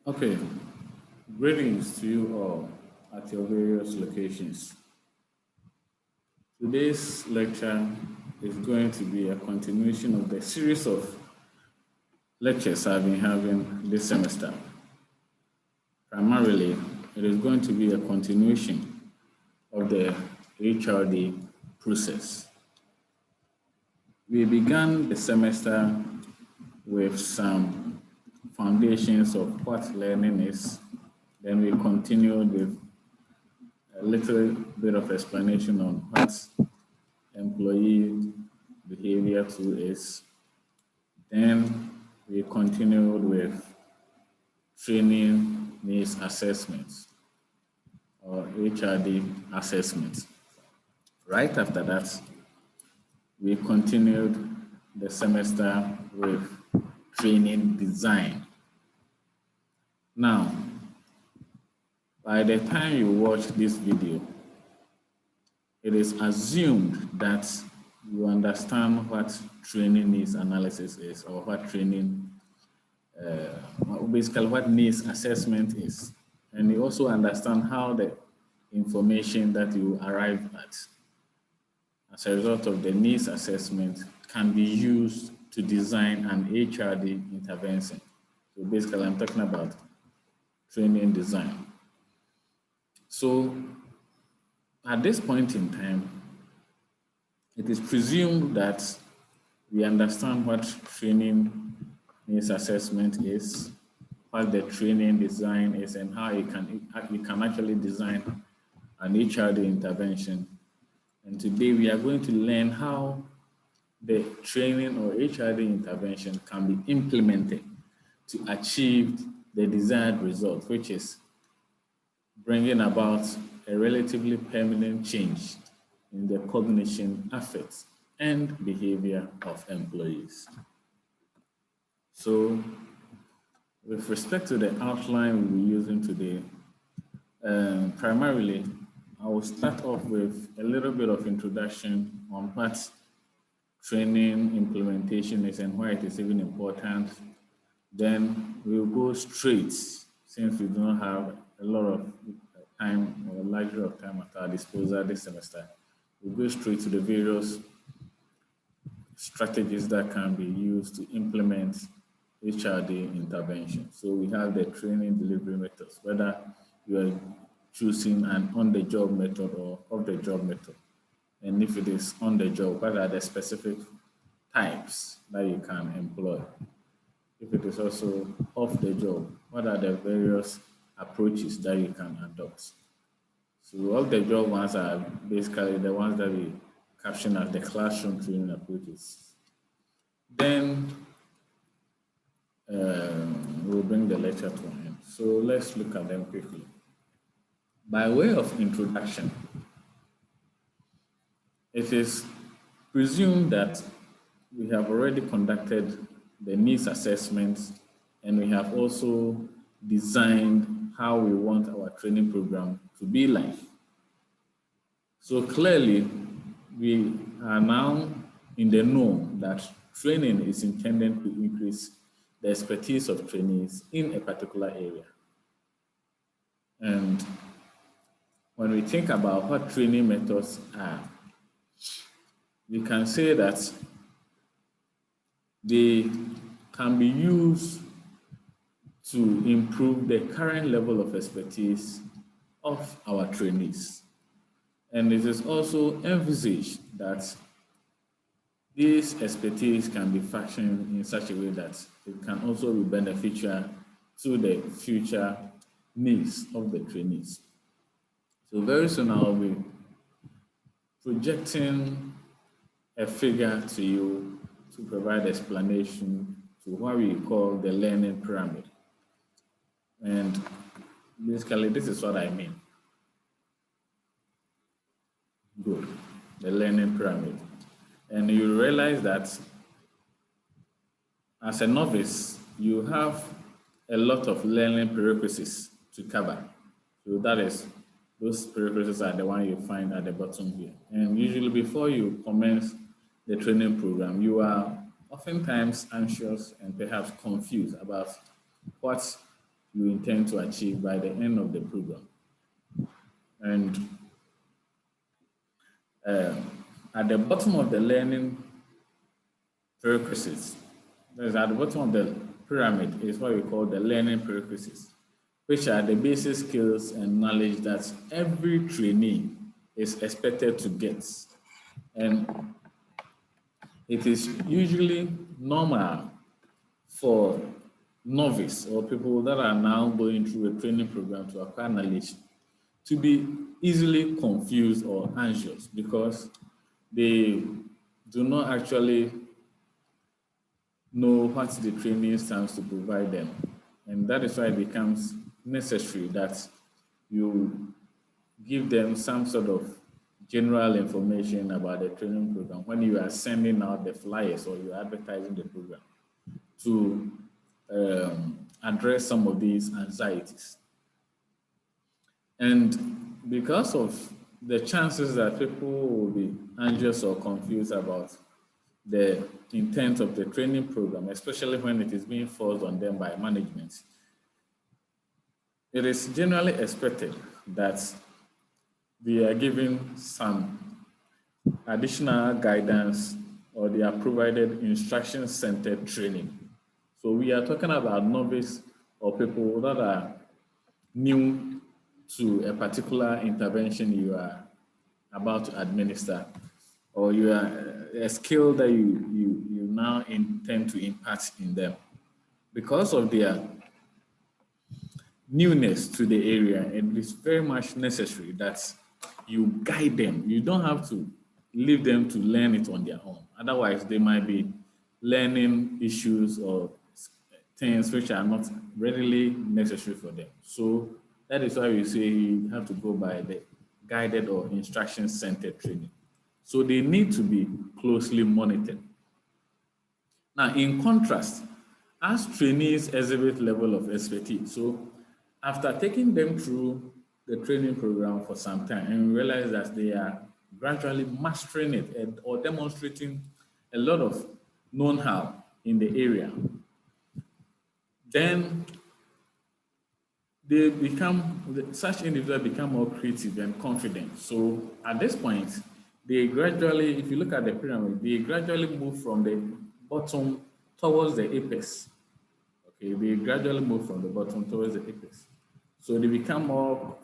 Okay, greetings to you all at your various locations. Today's lecture is going to be a continuation of the series of lectures I've been having this semester. Primarily, it is going to be a continuation of the HRD process. We began the semester with some foundations of what learning is. Then we continued with a little bit of explanation on what employee behavior tool is. Then we continued with training needs assessments or HRD assessments. Right after that, we continued the semester with training design. Now, by the time you watch this video, it is assumed that you understand what training needs analysis is, or what training, basically what needs assessment is. And you also understand how the information that you arrive at as a result of the needs assessment can be used to design an HRD intervention. So basically, I'm talking about training design. So at this point in time, it is presumed that we understand what training needs assessment is, what the training design is, and how you can actually design an HRD intervention. And today we are going to learn how the training or HRD intervention can be implemented to achieve the desired result, which is bringing about a relatively permanent change in the cognition, affects, and behavior of employees. So, with respect to the outline we'll be using today, primarily, I will start off with a little bit of introduction on what training implementation is and why it is even important. Then we'll go straight, since we do not have a lot of time or luxury of time at our disposal this semester, we'll go straight to the various strategies that can be used to implement HRD intervention. So we have the training delivery methods, whether you are choosing an on-the-job method or off-the-job method. And if it is on the job, what are the specific types that you can employ? If it is also off the job, what are the various approaches that you can adopt? So off the job ones are basically the ones that we caption as the classroom training approaches. Then we'll bring the lecture to an end. So let's look at them quickly. By way of introduction, it is presumed that we have already conducted the needs assessments, and we have also designed how we want our training program to be like. So clearly, we are now in the know that training is intended to increase the expertise of trainees in a particular area. And when we think about what training methods are, we can say that they can be used to improve the current level of expertise of our trainees. And it is also envisaged that this expertise can be fashioned in such a way that it can also be beneficial to the future needs of the trainees. So very soon I'll be projecting a figure to you to provide explanation to what we call the learning pyramid. And basically, this is what I mean. Good, the learning pyramid. And you realize that as a novice, you have a lot of learning prerequisites to cover. So that is, those prerequisites are the one you find at the bottom here. And usually before you commence the training program, you are oftentimes anxious and perhaps confused about what you intend to achieve by the end of the program. And at the bottom of the learning prerequisites, at the bottom of the pyramid is what we call the learning prerequisites, which are the basic skills and knowledge that every trainee is expected to get. And it is usually normal for novice or people that are now going through a training program to acquire knowledge to be easily confused or anxious because they do not actually know what the training stands to provide them. And that is why it becomes necessary that you give them some sort of general information about the training program when you are sending out the flyers or you're advertising the program to address some of these anxieties. And because of the chances that people will be anxious or confused about the intent of the training program, especially when it is being forced on them by management, it is generally expected that they are given some additional guidance or they are provided instruction-centered training. So we are talking about novice or people that are new to a particular intervention you are about to administer, or you are a skill that you now intend to impart in them. Because of their newness to the area, it is very much necessary that you guide them. You don't have to leave them to learn it on their own. Otherwise, they might be learning issues or things which are not readily necessary for them. So that is why we say you have to go by the guided or instruction-centered training. So they need to be closely monitored. Now, in contrast, as trainees exhibit level of expertise, so after taking them through the training program for some time and realize that they are gradually mastering it or demonstrating a lot of know-how in the area, then such individuals become more creative and confident. So at this point, they gradually, if you look at the pyramid, they gradually move from the bottom towards the apex. Okay, they gradually move from the bottom towards the apex. So they become more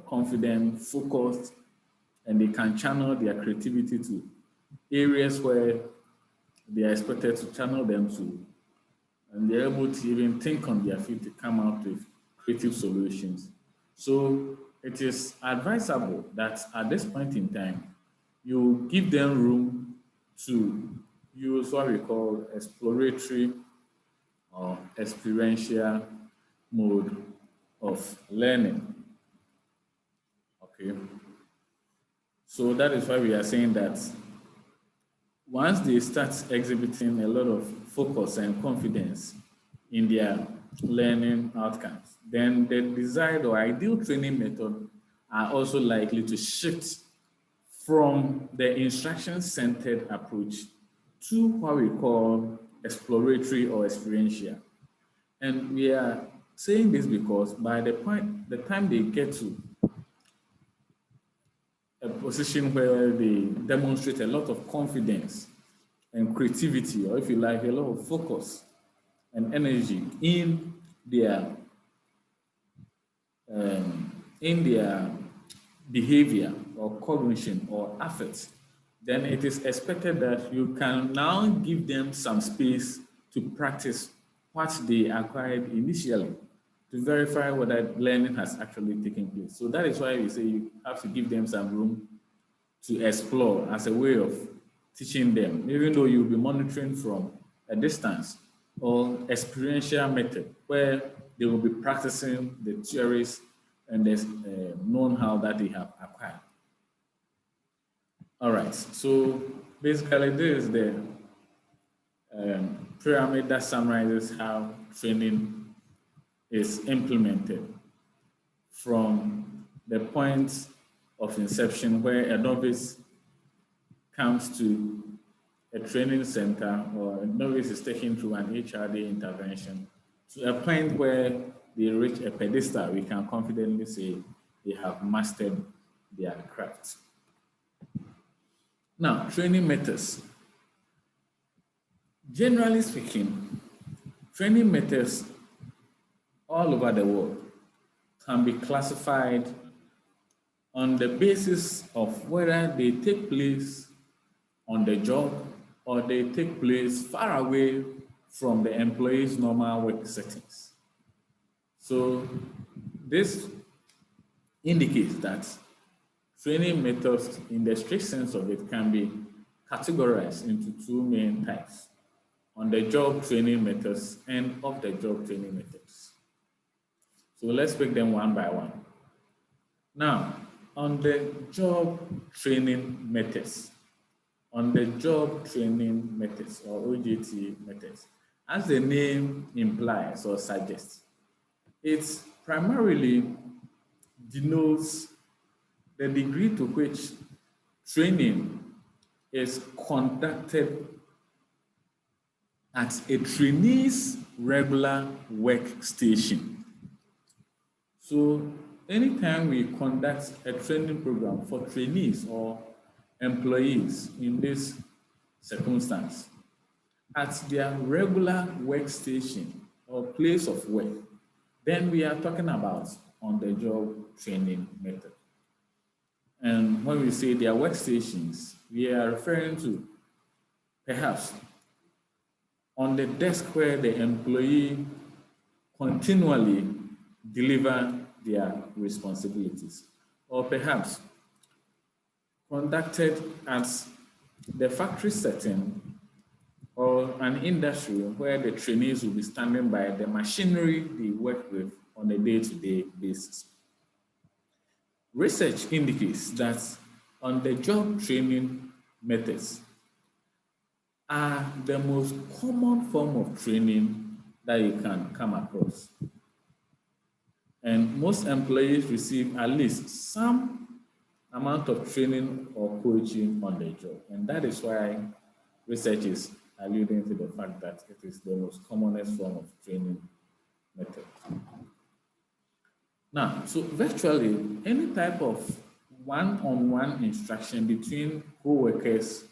confident, focused, and they can channel their creativity to areas where they are expected to channel them to, and they're able to even think on their feet to come out with creative solutions. So it is advisable that at this point in time, you give them room to use what we call exploratory or experiential mode of learning. Okay. So that is why we are saying that once they start exhibiting a lot of focus and confidence in their learning outcomes, then the desired or ideal training method are also likely to shift from the instruction-centered approach to what we call exploratory or experiential. And we are saying this because by the time they get to a position where they demonstrate a lot of confidence and creativity, or if you like, a lot of focus and energy in their behavior or cognition or affect, then it is expected that you can now give them some space to practice what they acquired initially to verify whether learning has actually taken place. So that is why we say you have to give them some room to explore as a way of teaching them, even though you'll be monitoring from a distance, or experiential method where they will be practicing the theories and the know-how that they have acquired. All right, so basically this is the pyramid that summarizes how training is implemented from the point of inception where a novice comes to a training center or a novice is taken through an HRD intervention to a point where they reach a pedestal, we can confidently say they have mastered their craft. Now, training methods. Generally speaking, training methods all over the world can be classified on the basis of whether they take place on the job or they take place far away from the employee's normal work settings. So this indicates that training methods in the strict sense of it can be categorized into two main types: on-the-job training methods and off-the-job training methods. So let's pick them one by one. Now, on-the-job training methods. On-the-job training methods, or OJT methods, as the name implies or suggests, it primarily denotes the degree to which training is conducted at a trainee's regular workstation. So anytime we conduct a training program for trainees or employees in this circumstance at their regular workstation or place of work, then we are talking about on-the-job training method. And when we say their workstations, we are referring to perhaps on the desk where the employee continually deliver their responsibilities, or perhaps conducted at the factory setting or an industry where the trainees will be standing by the machinery they work with on a day-to-day basis. Research indicates that on-the-job training methods are the most common form of training that you can come across. And most employees receive at least some amount of training or coaching on the job. And that is why research is alluding to the fact that it is the most commonest form of training method. Now, so virtually any type of one-on-one instruction between co-workers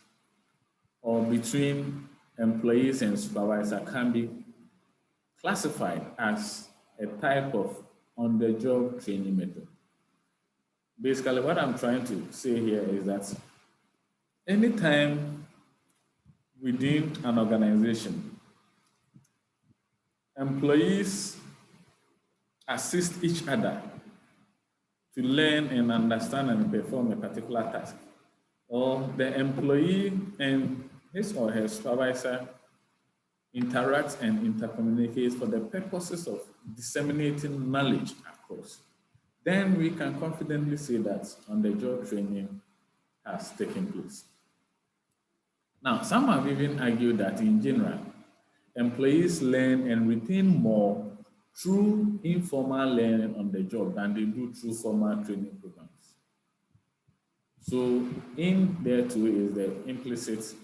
or between employees and supervisor can be classified as a type of on-the-job training method. Basically, what I'm trying to say here is that anytime within an organization, employees assist each other to learn and understand and perform a particular task, or the employee and his or her supervisor interact and intercommunicate for the purposes of disseminating knowledge across, then we can confidently say that on-the-job training has taken place. Now, some have even argued that in general, employees learn and retain more through informal learning on the job than they do through formal training programs. So in there too is the implicit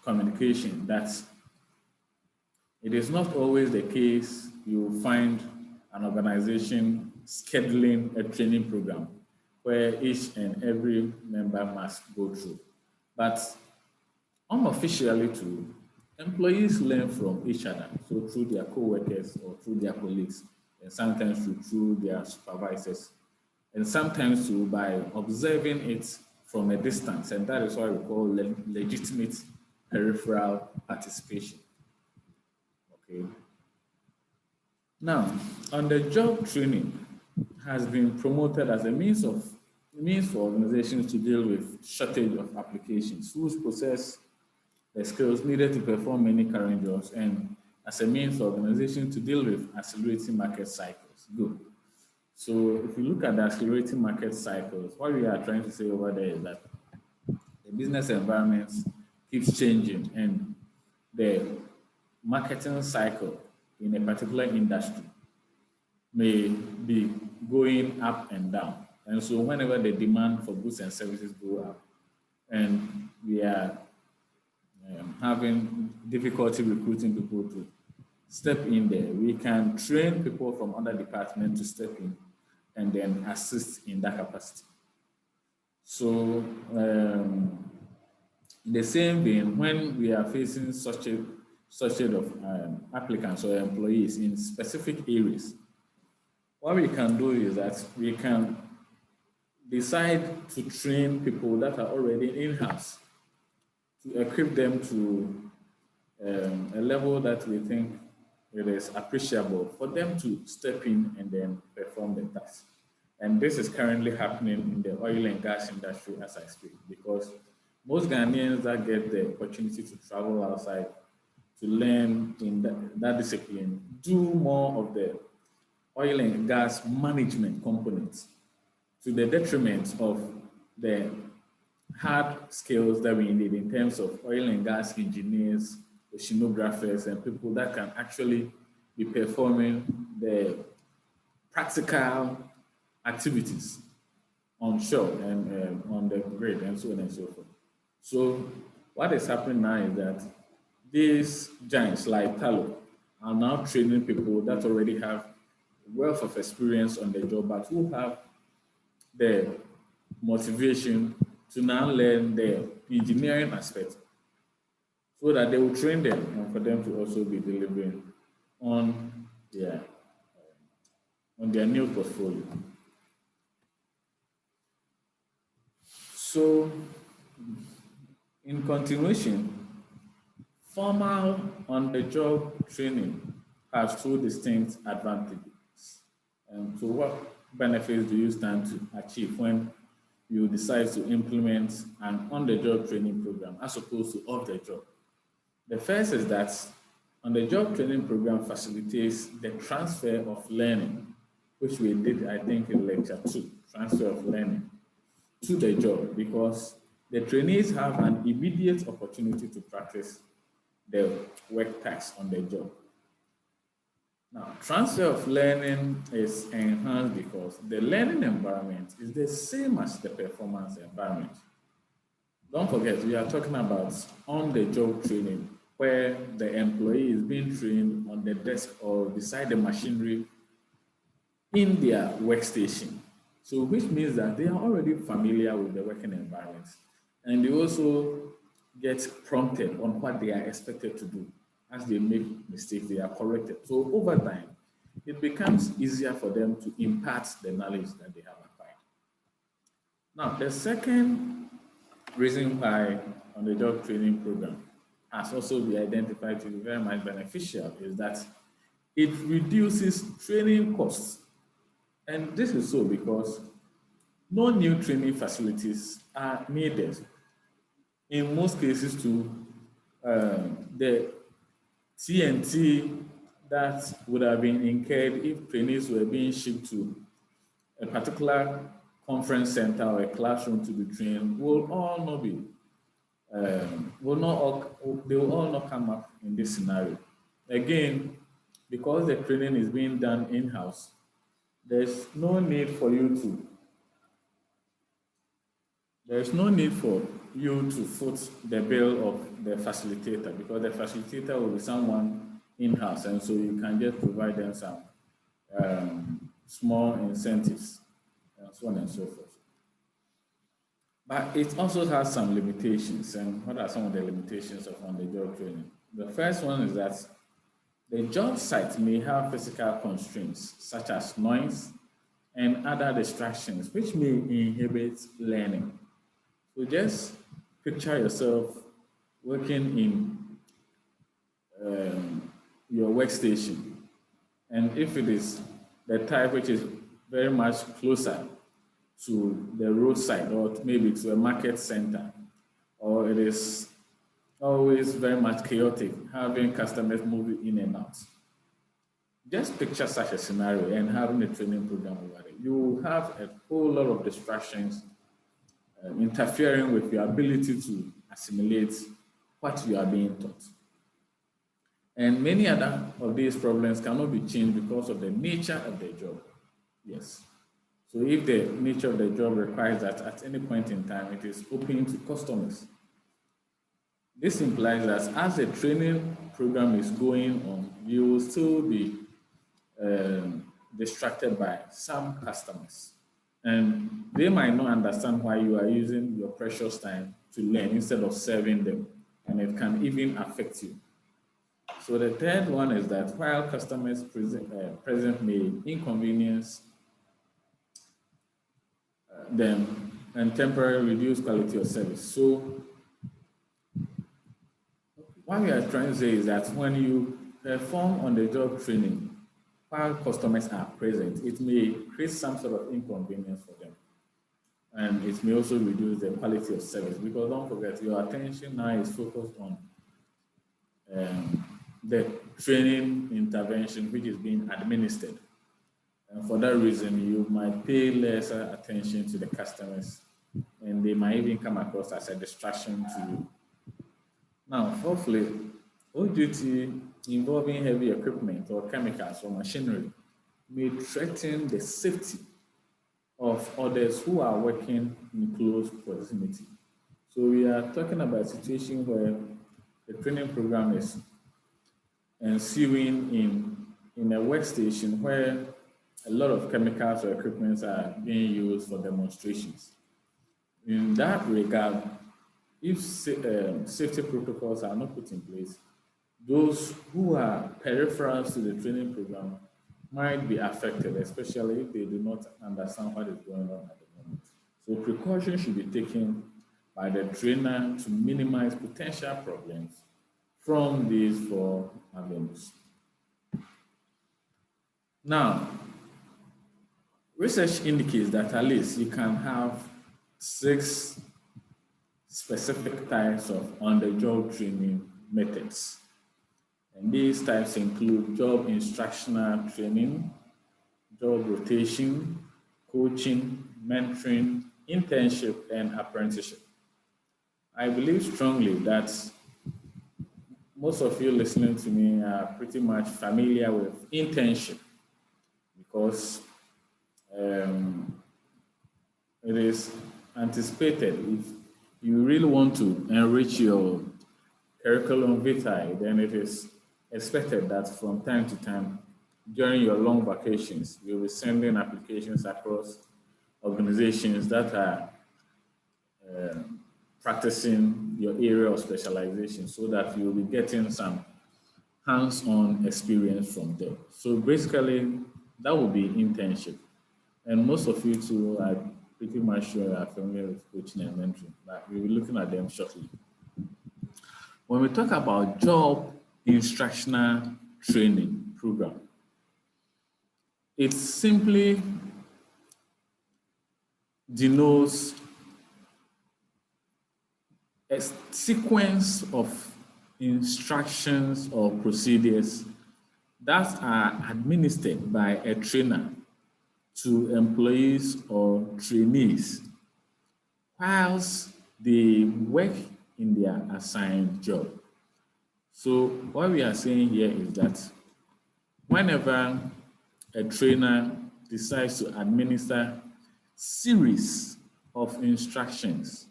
communication that it is not always the case you find an organization scheduling a training program where each and every member must go through. But unofficially too, employees learn from each other, so through their co-workers or through their colleagues, and sometimes through their supervisors, and sometimes too by observing it from a distance, and that is what we call legitimate peripheral participation. Okay. Now, on-the-job training has been promoted as a means for organizations to deal with shortage of applications whose possess the skills needed to perform many current jobs, and as a means for organizations to deal with accelerating market cycles. Good. So if you look at the accelerating market cycles, what we are trying to say over there is that the business environment keeps changing, and the marketing cycle in a particular industry may be going up and down. And so whenever the demand for goods and services go up, and we are having difficulty recruiting people to step in there. We can train people from other departments to step in and then assist in that capacity. So, in the same vein, when we are facing such a of applicants or employees in specific areas, what we can do is that we can decide to train people that are already in-house to equip them to a level that we think it is appreciable for them to step in and then perform the task. And this is currently happening in the oil and gas industry as I speak, because most Ghanaians that get the opportunity to travel outside to learn in that discipline do more of the oil and gas management components to the detriment of the hard skills that we need in terms of oil and gas engineers, oceanographers, and people that can actually be performing the practical activities on shore and on the grid and so on and so forth. So what is happening now is that these giants like Talo are now training people that already have wealth of experience on the job, but who have the motivation to now learn the engineering aspect so that they will train them and for them to also be delivering on their new portfolio. So, in continuation, formal on-the-job training has two distinct advantages. And so what benefits do you stand to achieve when you decide to implement an on-the-job training program as opposed to off-the-job? The first is that on-the-job training program facilitates the transfer of learning, which we did, I think, in lecture 2, transfer of learning to the job, because the trainees have an immediate opportunity to practice the work tasks on the job. Now, transfer of learning is enhanced because the learning environment is the same as the performance environment. Don't forget, we are talking about on-the-job training, where the employee is being trained on the desk or beside the machinery in their workstation. So which means that they are already familiar with the working environment, and they also get prompted on what they are expected to do. As they make mistakes, they are corrected. So over time, it becomes easier for them to impart the knowledge that they have acquired. Now, the second reason why on-the-job training program has also been identified to be very much beneficial is that it reduces training costs. And this is so because no new training facilities are needed. In most cases, the TNT that would have been incurred if trainees were being shipped to a particular conference center or a classroom to be trained will all not be, they will all not come up in this scenario. Again, because the training is being done in-house, there's no need for you to foot the bill of the facilitator, because the facilitator will be someone in-house, and so you can just provide them some small incentives and so on and so forth. But it also has some limitations. And what are some of the limitations of on-the-job training? The first one is that the job site may have physical constraints such as noise and other distractions, which may inhibit learning. So just picture yourself working in your workstation, and if it is the type which is very much closer to the roadside or maybe to a market center, or it is always very much chaotic, having customers moving in and out. Just picture such a scenario and having a training program over it. You will have a whole lot of distractions interfering with your ability to assimilate what you are being taught. And many other of these problems cannot be changed because of the nature of the job. Yes. So if the nature of the job requires that at any point in time it is open to customers, this implies that as the training program is going on, you will still be distracted by some customers. And they might not understand why you are using your precious time to learn instead of serving them. And it can even affect you. So the third one is that while customers present may inconvenience them and temporarily reduce quality of service. So what we are trying to say is that when you perform on-the-job training, while customers are present, it may create some sort of inconvenience for them. And it may also reduce the quality of service, because don't forget, your attention now is focused on the training intervention which is being administered. And for that reason, you might pay lesser attention to the customers, and they might even come across as a distraction to you. Now, fourthly, OJT involving heavy equipment or chemicals or machinery may threaten the safety of others who are working in close proximity. So we are talking about a situation where the training program is ensuing in a workstation where a lot of chemicals or equipment are being used for demonstrations. In that regard, if safety protocols are not put in place, those who are peripherals to the training program might be affected, especially if they do not understand what is going on at the moment. So precautions should be taken by the trainer to minimize potential problems from these four avenues. Now, research indicates that at least you can have 6 specific types of on-the-job training methods. And these types include job instructional training, job rotation, coaching, mentoring, internship, and apprenticeship. I believe strongly that most of you listening to me are pretty much familiar with internship, because it is anticipated if you really want to enrich your curriculum vitae, then it is expected that from time to time during your long vacations, you'll be sending applications across organizations that are practicing your area of specialization, so that you'll be getting some hands-on experience from them. So basically, that will be internship. And most of you too are pretty much sure are familiar with coaching and mentoring, but we'll be looking at them shortly. When we talk about job instructional training program, it simply denotes a sequence of instructions or procedures that are administered by a trainer to employees or trainees whilst they work in their assigned job. So what we are saying here is that whenever a trainer decides to administer series of instructions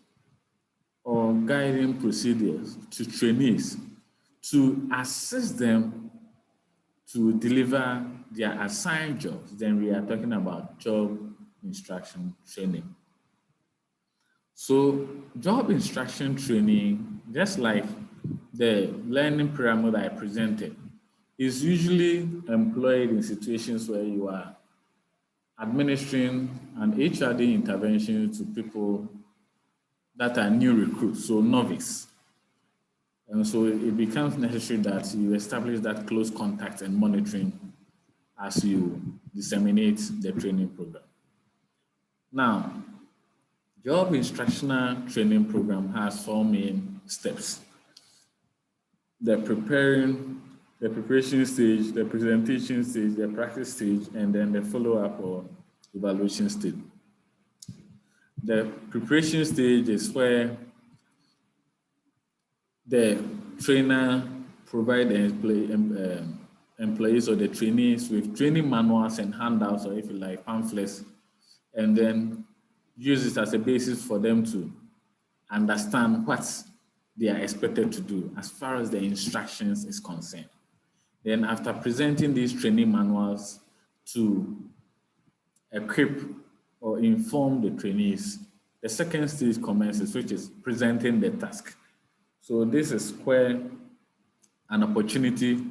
or guiding procedures to trainees to assist them to deliver their assigned jobs, then we are talking about job instruction training. So job instruction training, just like the learning pyramid I presented, is usually employed in situations where you are administering an HRD intervention to people that are new recruits, so novice. And so it becomes necessary that you establish that close contact and monitoring as you disseminate the training program. Now, job instructional training program has 4 main steps: the preparation stage, the presentation stage, the practice stage, and then the follow-up or evaluation stage. The preparation stage is where the trainer provides the employees or the trainees with training manuals and handouts, or if you like, pamphlets, and then use it as a basis for them to understand what they are expected to do as far as the instructions is concerned. Then after presenting these training manuals to equip or inform the trainees, the second stage commences, which is presenting the task. So this is where an opportunity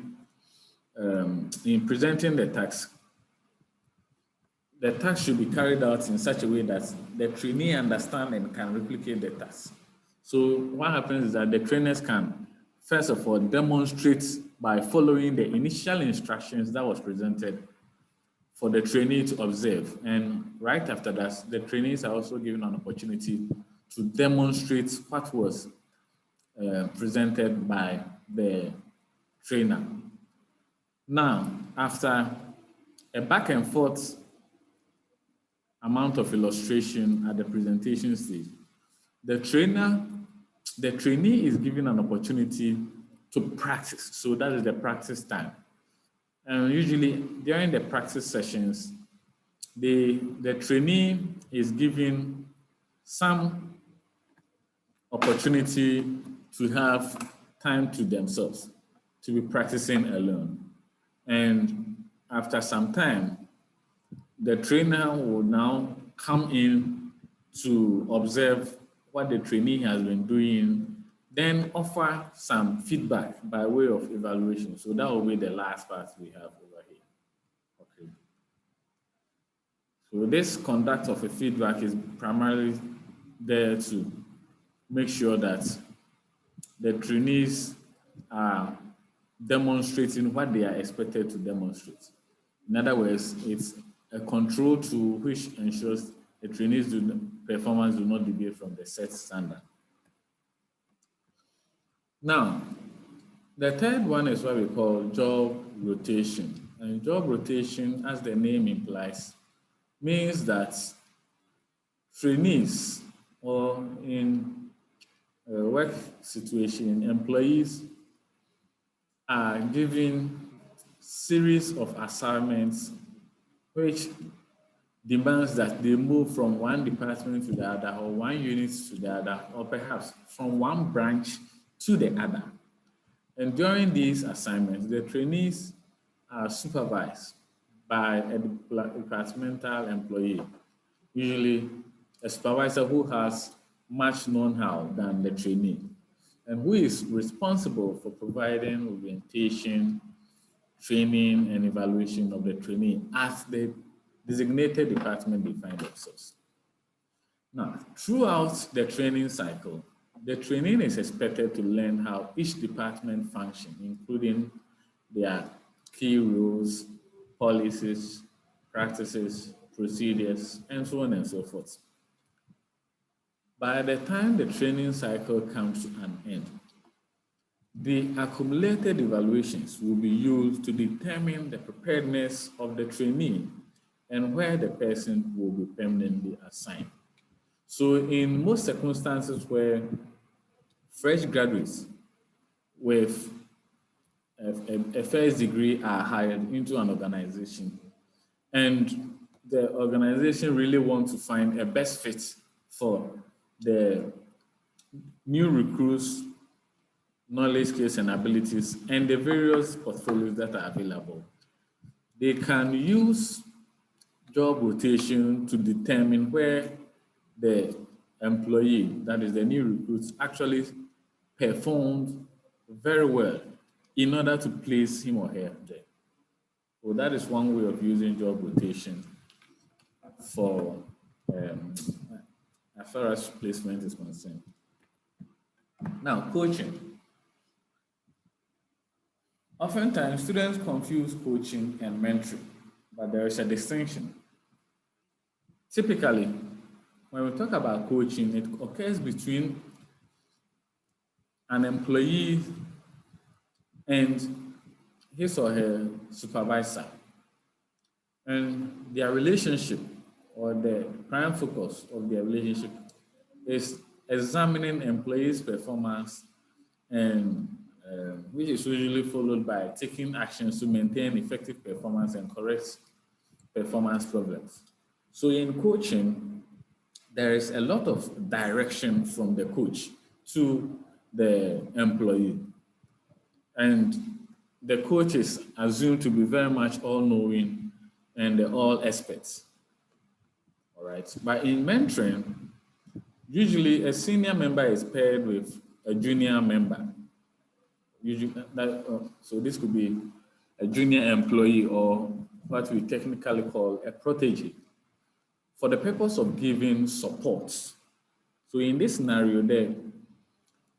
in presenting the task should be carried out in such a way that the trainee understand and can replicate the task. So what happens is that the trainers can, first of all, demonstrate by following the initial instructions that was presented for the trainee to observe. And right after that, the trainees are also given an opportunity to demonstrate what was presented by the trainer. Now, after a back and forth amount of illustration at the presentation stage, the trainee is given an opportunity to practice. So that is the practice time. And usually during the practice sessions, the trainee is given some opportunity to have time to themselves, to be practicing alone. And after some time, the trainer will now come in to observe what the trainee has been doing, then offer some feedback by way of evaluation. So that will be the last part we have over here. Okay. So this conduct of a feedback is primarily there to make sure that the trainees are demonstrating what they are expected to demonstrate. In other words, it's a control tool which ensures the trainees' performance do not deviate from the set standard. Now, the third one is what we call job rotation. And job rotation, as the name implies, means that trainees, or in a work situation, employees are given series of assignments which demands that they move from one department to the other, or one unit to the other, or perhaps from one branch to the other. And during these assignments, the trainees are supervised by a departmental employee, usually a supervisor who has much know-how than the trainee, and who is responsible for providing orientation, training, and evaluation of the trainee at the designated department they find themselves. Now, throughout the training cycle, the trainee is expected to learn how each department functions, including their key rules, policies, practices, procedures, and so on and so forth. By the time the training cycle comes to an end, the accumulated evaluations will be used to determine the preparedness of the trainee and where the person will be permanently assigned. So in most circumstances where fresh graduates with a first degree are hired into an organization, and the organization really wants to find a best fit for the new recruits' knowledge, skills, and abilities, and the various portfolios that are available, they can use job rotation to determine where the employee, that is the new recruits, actually performed very well in order to place him or her there. So that is one way of using job rotation for as far as placement is concerned. Now, coaching. Oftentimes, students confuse coaching and mentoring, but there is a distinction. Typically, when we talk about coaching, it occurs between an employee and his or her supervisor. And their relationship, or the prime focus of their relationship, is examining employees' performance, and which is usually followed by taking actions to maintain effective performance and correct performance problems. So in coaching, there is a lot of direction from the coach to the employee. And the coach is assumed to be very much all-knowing and all experts. All right. But in mentoring, usually a senior member is paired with a junior member. Usually, so this could be a junior employee or what we technically call a protege for the purpose of giving support. So in this scenario, the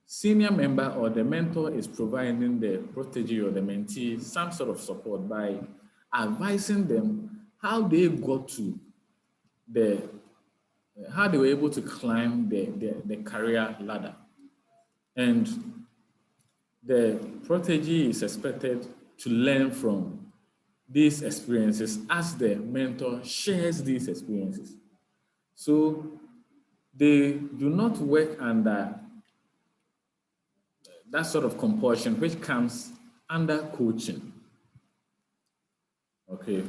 senior member or the mentor is providing the protege or the mentee some sort of support by advising them how they got to how they were able to climb the career ladder. And the protege is expected to learn from these experiences as the mentor shares these experiences. So they do not work under that sort of compulsion which comes under coaching. Okay.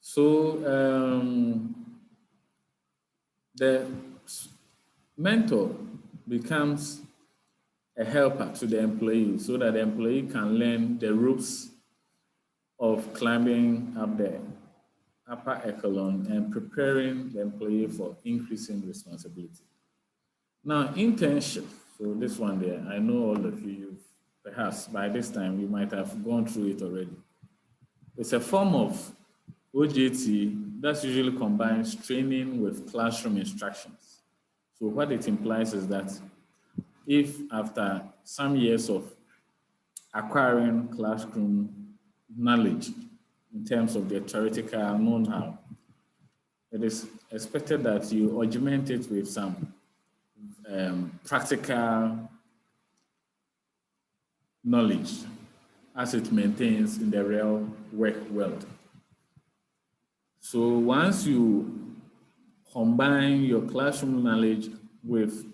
So the mentor becomes a helper to the employee so that the employee can learn the ropes of climbing up the upper echelon and preparing the employee for increasing responsibility. Now, internship. So this one there, I know all of you, perhaps by this time, you might have gone through it already. It's a form of OJT that usually combines training with classroom instructions. So what it implies is that if after some years of acquiring classroom knowledge in terms of the theoretical know-how, it is expected that you augment it with some practical knowledge as it maintains in the real work world. So once you combine your classroom knowledge with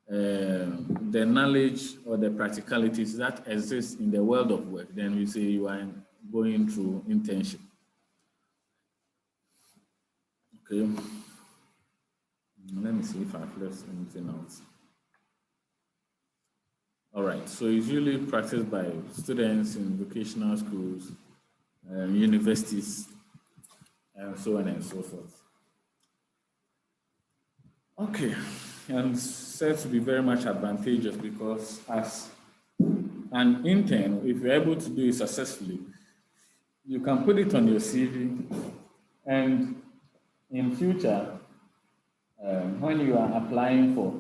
the knowledge or the practicalities that exist in the world of work, then we say you are going through internship. Okay. Let me see if I've left anything else. All right, so it's usually practiced by students in vocational schools, universities, and so on and so forth. Okay, and said to be very much advantageous because as an intern, if you're able to do it successfully, you can put it on your CV, and in future, when you are applying for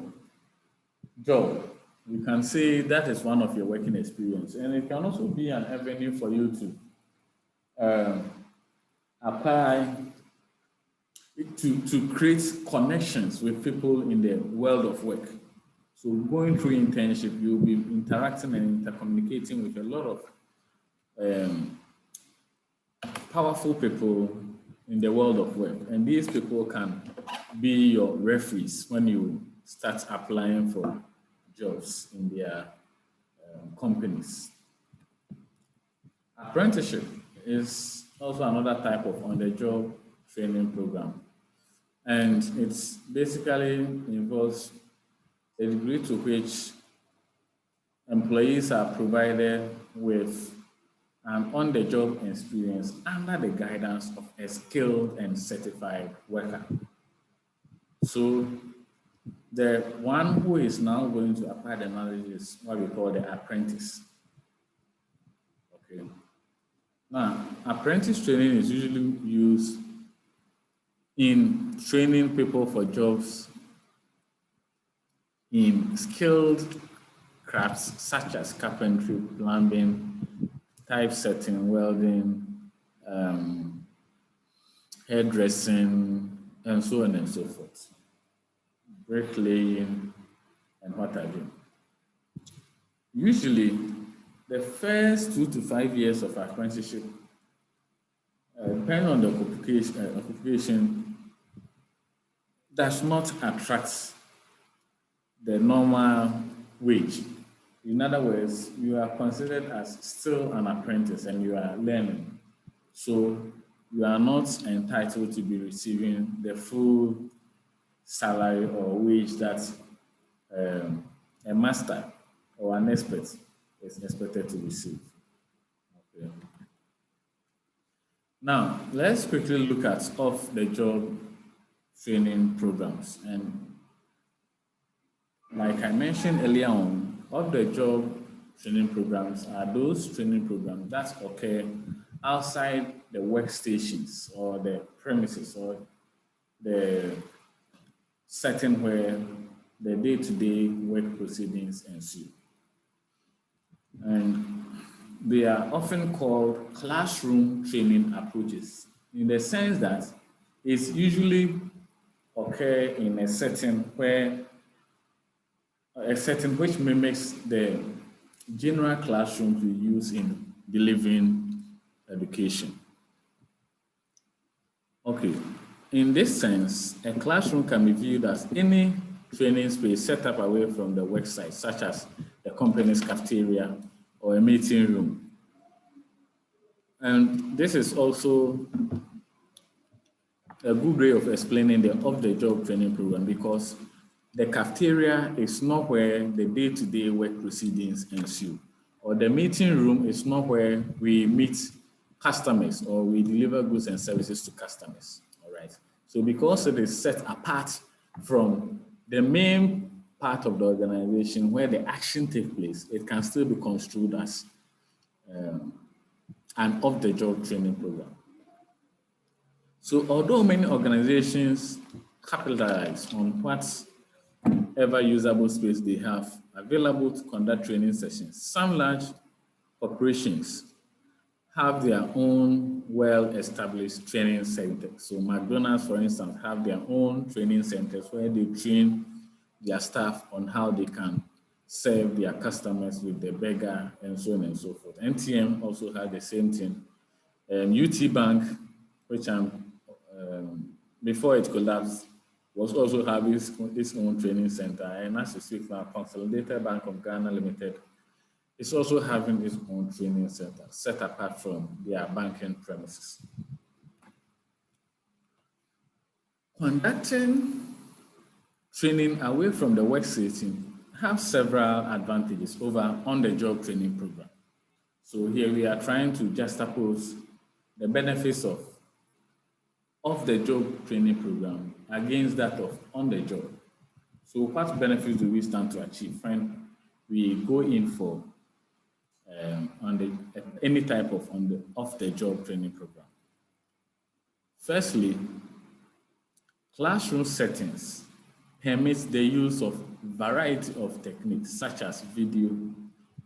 job, you can say that is one of your working experience, and it can also be an avenue for you to apply to create connections with people in the world of work. So going through internship, you'll be interacting and intercommunicating with a lot of powerful people in the world of work. And these people can be your referees when you start applying for jobs in their companies. Apprenticeship is also another type of on-the-job training program. And it's basically involves a degree to which employees are provided with an on-the-job experience under the guidance of a skilled and certified worker. So the one who is now going to apply the knowledge is what we call the apprentice. Okay. Now, apprentice training is usually used in training people for jobs in skilled crafts such as carpentry, plumbing, typesetting, welding, hairdressing, and so on and so forth. Bricklaying, and what have you. Usually, the first 2 to 5 years of apprenticeship, depending on the occupation, does not attract the normal wage. In other words, you are considered as still an apprentice and you are learning. So you are not entitled to be receiving the full salary or wage that a master or an expert is expected to receive. Okay. Now, let's quickly look at off-the-job training programs. And like I mentioned earlier on, off-the-job training programs are those training programs that occur outside the workstations or the premises or the setting where the day-to-day work proceedings ensue. And they are often called classroom training approaches in the sense that it's usually occur in a setting which mimics the general classrooms we use in delivering education. Okay, in this sense, a classroom can be viewed as any training space set up away from the work site, such as the company's cafeteria or a meeting room. And this is also a good way of explaining the off-the-job training program, because the cafeteria is not where the day-to-day work proceedings ensue, or the meeting room is not where we meet customers or we deliver goods and services to customers. All right. So because it is set apart from the main part of the organization where the action takes place, it can still be construed as an off-the-job training program. So although many organizations capitalize on whatever usable space they have available to conduct training sessions, some large corporations have their own well-established training centers. So McDonald's, for instance, have their own training centers where they train their staff on how they can serve their customers with the burger and so on and so forth. NTM also had the same thing. UT Bank, which before it collapsed, was also having its own training center. And as we speak now, Consolidated Bank of Ghana Limited is also having its own training center set apart from their banking premises. Conducting training away from the work setting have several advantages over on-the-job training program. So here we are trying to juxtapose the benefits of off-the-job training program against that of on-the-job. So what benefits do we stand to achieve when we go in for any type of off-the-job training program? Firstly, classroom settings permits the use of variety of techniques such as video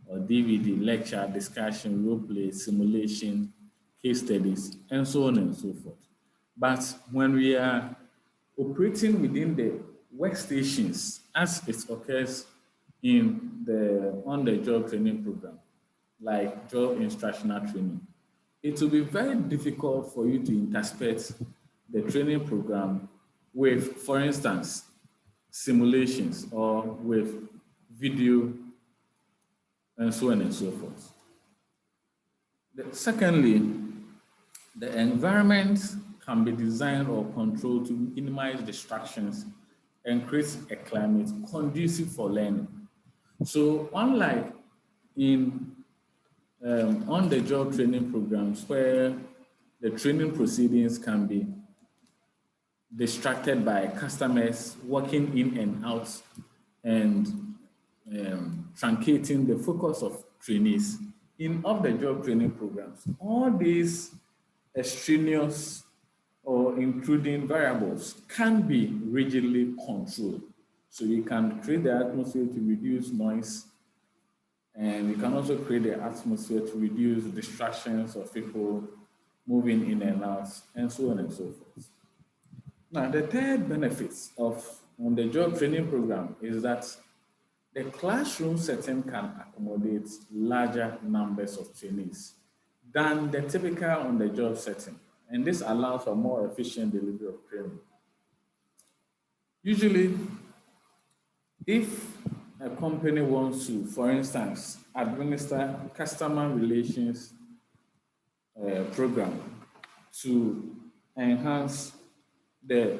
or DVD, lecture, discussion, role play, simulation, case studies, and so on and so forth. But when we are operating within the workstations, as it occurs in the on-the-job training program, like job instructional training, it will be very difficult for you to intersperse the training program with, for instance, simulations or with video and so on and so forth. Secondly, the environment can be designed or controlled to minimize distractions and create a climate conducive for learning. So unlike in on-the-job training programs where the training proceedings can be distracted by customers walking in and out and truncating the focus of trainees, in off-the-job training programs, all these extraneous or intruding variables can be rigidly controlled. So you can create the atmosphere to reduce noise, and you can also create the atmosphere to reduce distractions of people moving in and out, and so on and so forth. Now, the third benefit of on-the-job training program is that the classroom setting can accommodate larger numbers of trainees than the typical on-the-job setting, and this allows for more efficient delivery of training. Usually, if a company wants to, for instance, administer customer relations program to enhance the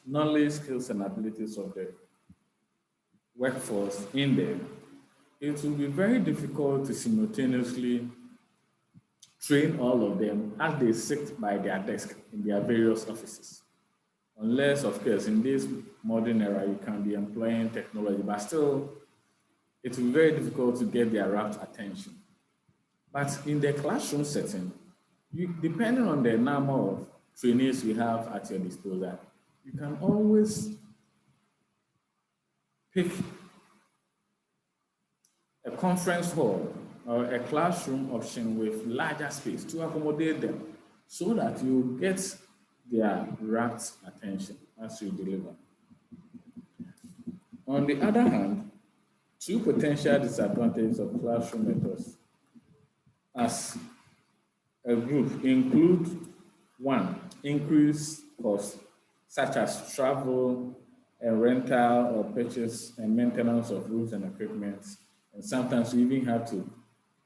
knowledge, skills, and abilities of the workforce in there, it will be very difficult to simultaneously train all of them as they sit by their desk in their various offices. Unless, of course, in this modern era, you can be employing technology, but still, it will be very difficult to get their rapt attention. But in the classroom setting, depending on the number of trainees you have at your disposal, you can always pick a conference hall or a classroom option with larger space to accommodate them so that you get their rapt attention as you deliver. On the other hand, two potential disadvantages of classroom methods as a group include: one, increased costs such as travel and rental or purchase and maintenance of rooms and equipment. And sometimes you even have to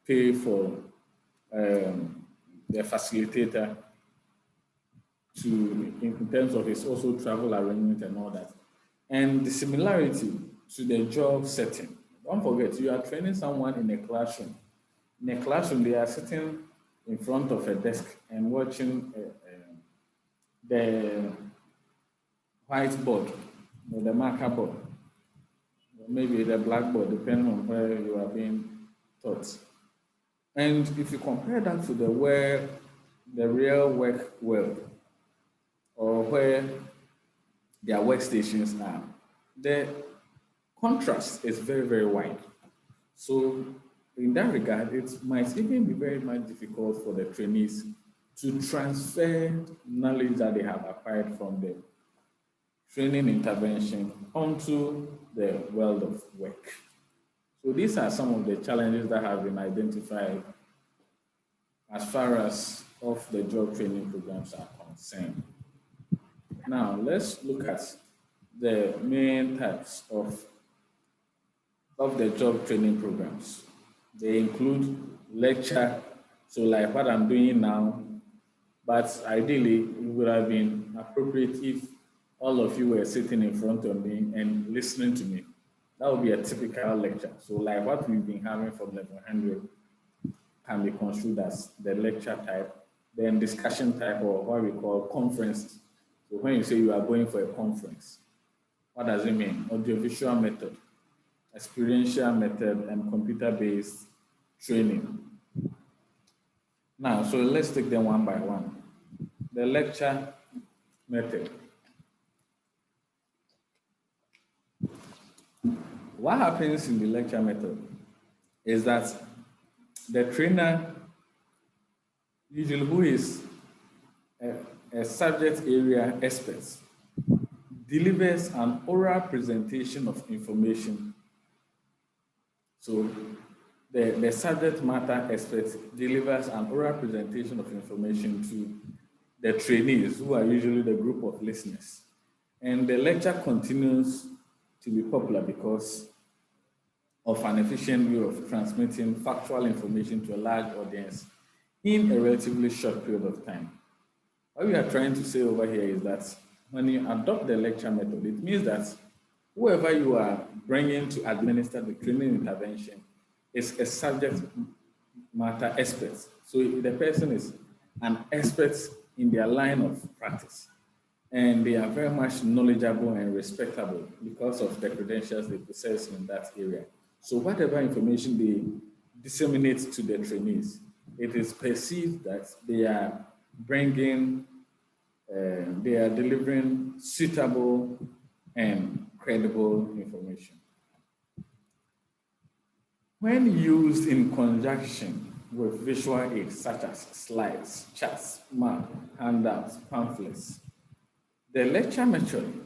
pay for the facilitator in terms of his also travel arrangement and all that. And the similarity to the job setting. Don't forget, you are training someone in a classroom. In a classroom, they are sitting in front of a desk and watching the whiteboard or the marker board, or maybe the blackboard, depending on where you are being taught. And if you compare that to the real work world, or where their workstations are, the contrast is very, very wide. So in that regard, it might even be very much difficult for the trainees to transfer knowledge that they have acquired from the training intervention onto the world of work. So these are some of the challenges that have been identified as far as off-the-job training programs are concerned. Now, let's look at the main types of the job training programs. They include lecture, so like what I'm doing now, but ideally it would have been appropriate if all of you were sitting in front of me and listening to me. That would be a typical lecture. So like what we've been having from level 100 can be construed as the lecture type, then discussion type, or what we call conferences. So when you say you are going for a conference, what does it mean? Audiovisual method, experiential method, and computer-based training. Now, so let's take them one by one. The lecture method. What happens in the lecture method is that the trainer, usually who is a subject area expert, delivers an oral presentation of information. So the subject matter expert delivers an oral presentation of information to the trainees, who are usually the group of listeners. And the lecture continues to be popular because of an efficient way of transmitting factual information to a large audience in a relatively short period of time. What we are trying to say over here is that when you adopt the lecture method, it means that whoever you are bringing to administer the training intervention is a subject matter expert. So the person is an expert in their line of practice, and they are very much knowledgeable and respectable because of the credentials they possess in that area. So whatever information they disseminate to the trainees, it is perceived that they are delivering suitable and credible information. When used in conjunction with visual aids such as slides, charts, maps, handouts, pamphlets, the lecture method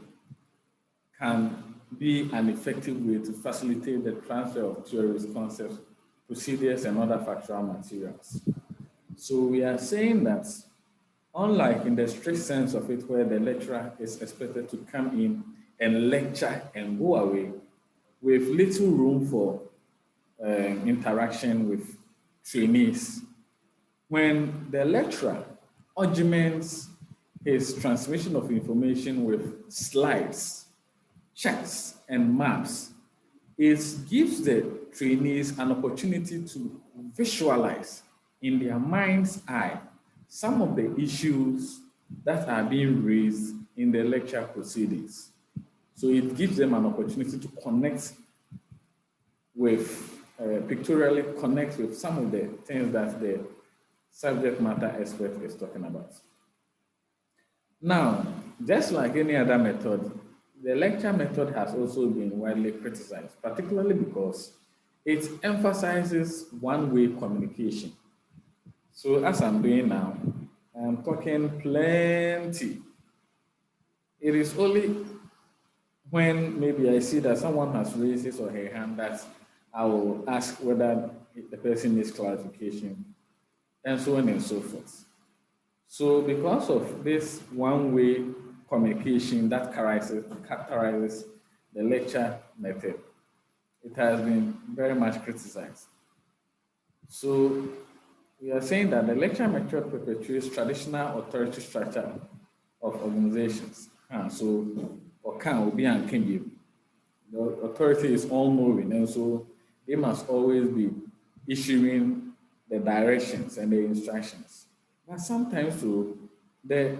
can be an effective way to facilitate the transfer of theories, concepts, procedures, and other factual materials. So we are saying that, unlike in the strict sense of it, where the lecturer is expected to come in and lecture and go away with little room for interaction with trainees, when the lecturer augments his transmission of information with slides, charts, and maps, it gives the trainees an opportunity to visualize in their mind's eye some of the issues that are being raised in the lecture proceedings. So it gives them an opportunity to connect with, pictorially connect with some of the things that the subject matter expert is talking about. Now, just like any other method, the lecture method has also been widely criticized, particularly because it emphasizes one-way communication. So as I'm doing now, I'm talking plenty. It is only when maybe I see that someone has raised his or her hand that I will ask whether the person needs clarification, and so on and so forth. So because of this one-way communication that characterizes the lecture method, it has been very much criticized. So we are saying that the lecture method perpetuates traditional authority structure of organizations. So, the authority is all-knowing, and so they must always be issuing the directions and the instructions. But sometimes so, the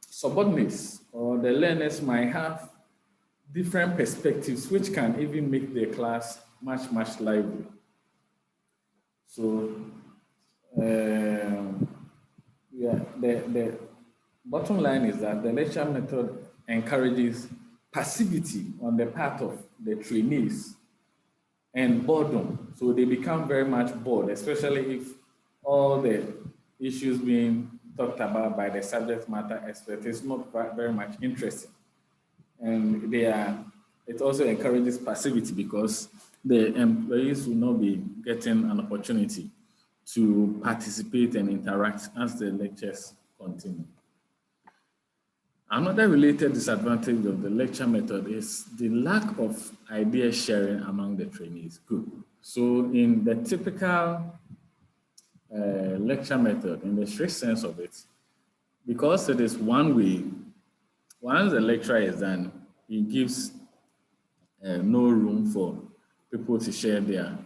subordinates or the learners might have different perspectives, which can even make the class much, much lively. So, yeah, the bottom line is that the lecture method encourages passivity on the part of the trainees and boredom. So they become very much bored, especially if all the issues being talked about by the subject matter expert is not very much interesting. And it also encourages passivity because the employees will not be getting an opportunity to participate and interact as the lectures continue. Another related disadvantage of the lecture method is the lack of idea sharing among the trainees. Good. So in the typical lecture method, in the strict sense of it, because it is one way, once the lecturer is done, he gives no room for people to share their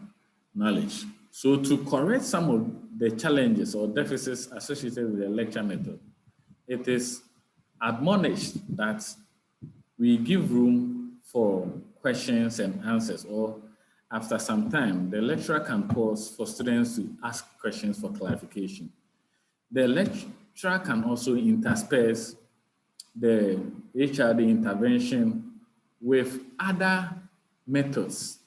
knowledge. So to correct some of the challenges or deficits associated with the lecture method, it is admonished that we give room for questions and answers, or after some time, the lecturer can pause for students to ask questions for clarification. The lecturer can also intersperse the HRD intervention with other methods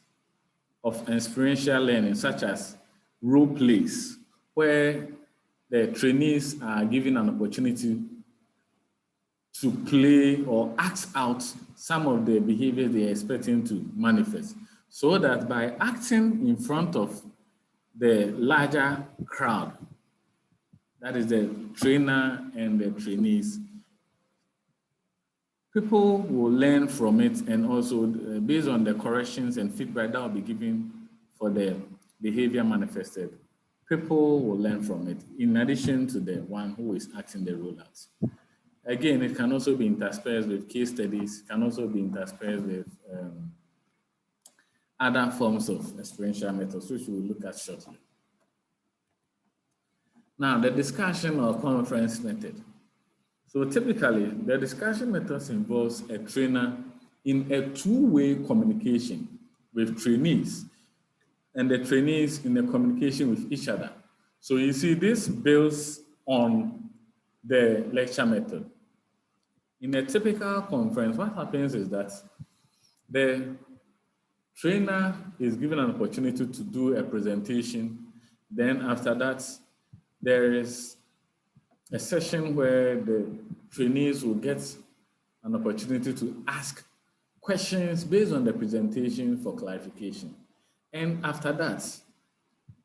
of experiential learning, such as role plays, where the trainees are given an opportunity to play or act out some of the behaviors they are expecting to manifest, so that by acting in front of the larger crowd, that is the trainer and the trainees, people will learn from it, and also based on the corrections and feedback that will be given for the behavior manifested, people will learn from it, in addition to the one who is acting the role out. Again, it can also be interspersed with case studies, can also be interspersed with other forms of experiential methods, which we will look at shortly. Now, the discussion or conference method. So typically, the discussion methods involves a trainer in a two-way communication with trainees, and the trainees in a communication with each other. So you see, this builds on the lecture method. In a typical conference, what happens is that the trainer is given an opportunity to do a presentation. Then after that, there is a session where the trainees will get an opportunity to ask questions based on the presentation for clarification. And after that,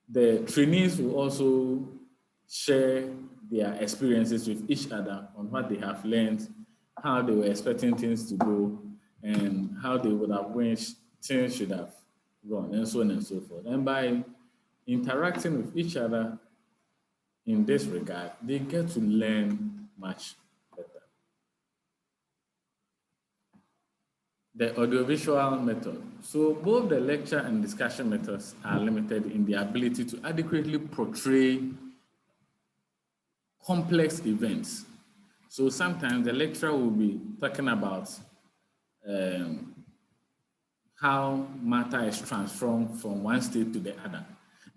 the trainees will also share their experiences with each other on what they have learned, how they were expecting things to go, and how they would have wished things should have gone, and so on and so forth. And by interacting with each other in this regard, they get to learn much better. the audiovisual method. So both the lecture and discussion methods are limited in the ability to adequately portray complex events. So sometimes the lecturer will be talking about how matter is transformed from one state to the other.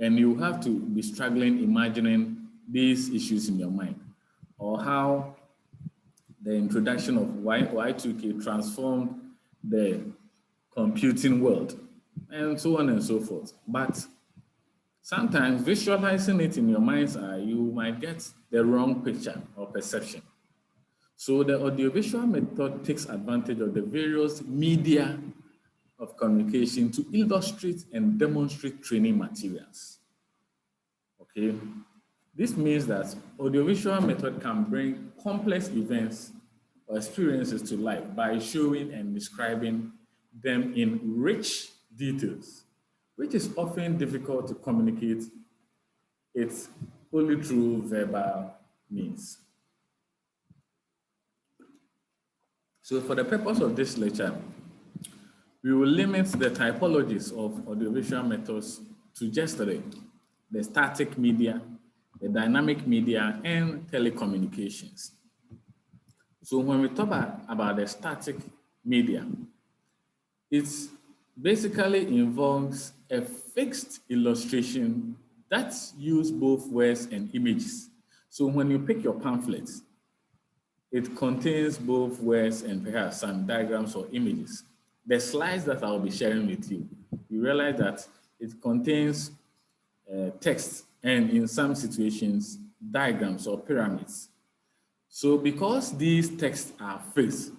And you have to be struggling imagining these issues in your mind, or how the introduction of Y2K transformed the computing world, and so on and so forth. But sometimes visualizing it in your mind's eye, you might get the wrong picture or perception. So the audiovisual method takes advantage of the various media of communication to illustrate and demonstrate training materials. Okay, this means that audiovisual method can bring complex events or experiences to life by showing and describing them in rich details, which is often difficult to communicate it only through verbal means. So for the purpose of this lecture, we will limit the typologies of audiovisual methods to just the static media, the dynamic media, and telecommunications. So when we talk about the static media, it basically involves a fixed illustration that uses both words and images. So when you pick your pamphlet, it contains both words and perhaps some diagrams or images. The slides that I'll be sharing with you, you realize that it contains text and in some situations, diagrams or pyramids. So because these texts are fixed,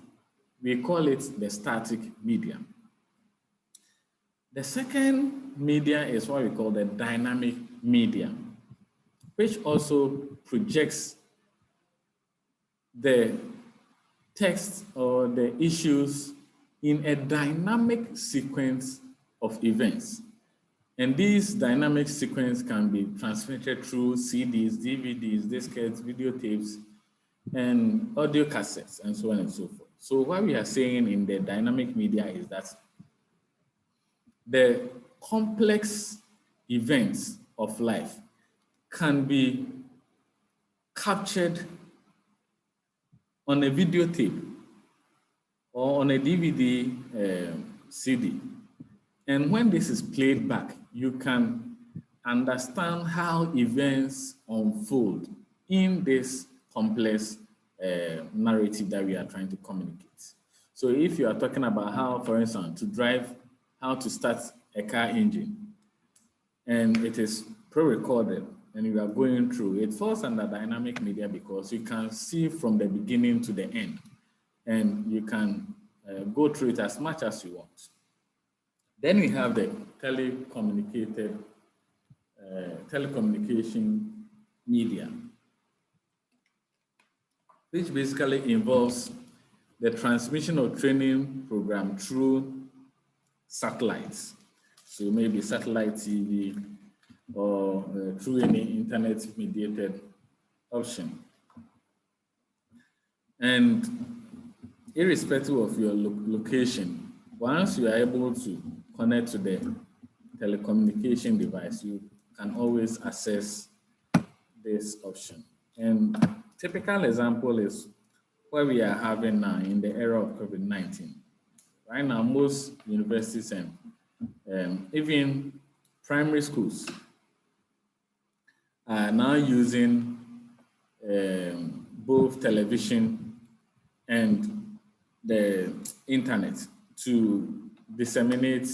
we call it the static medium. The second media is what we call the dynamic medium, which also projects the text or the issues in a dynamic sequence of events. And these dynamic sequence can be transmitted through CDs, DVDs, diskettes, videotapes, and audio cassettes, and so on and so forth. So what we are saying in the dynamic media is that the complex events of life can be captured on a videotape or on a DVD CD. And when this is played back, you can understand how events unfold in this complex narrative that we are trying to communicate. So if you are talking about how, for instance, to drive, how to start a car engine, and it is pre-recorded, and you are going through, it falls under dynamic media because you can see from the beginning to the end, and you can go through it as much as you want. Then we have the telecommunication media, which basically involves the transmission of training program through satellites. So maybe satellite TV or through any internet mediated option. And irrespective of your location, once you are able to connect to the telecommunication device, you can always access this option. And typical example is what we are having now in the era of COVID-19. Right now, most universities and even primary schools are now using both television and the internet to disseminate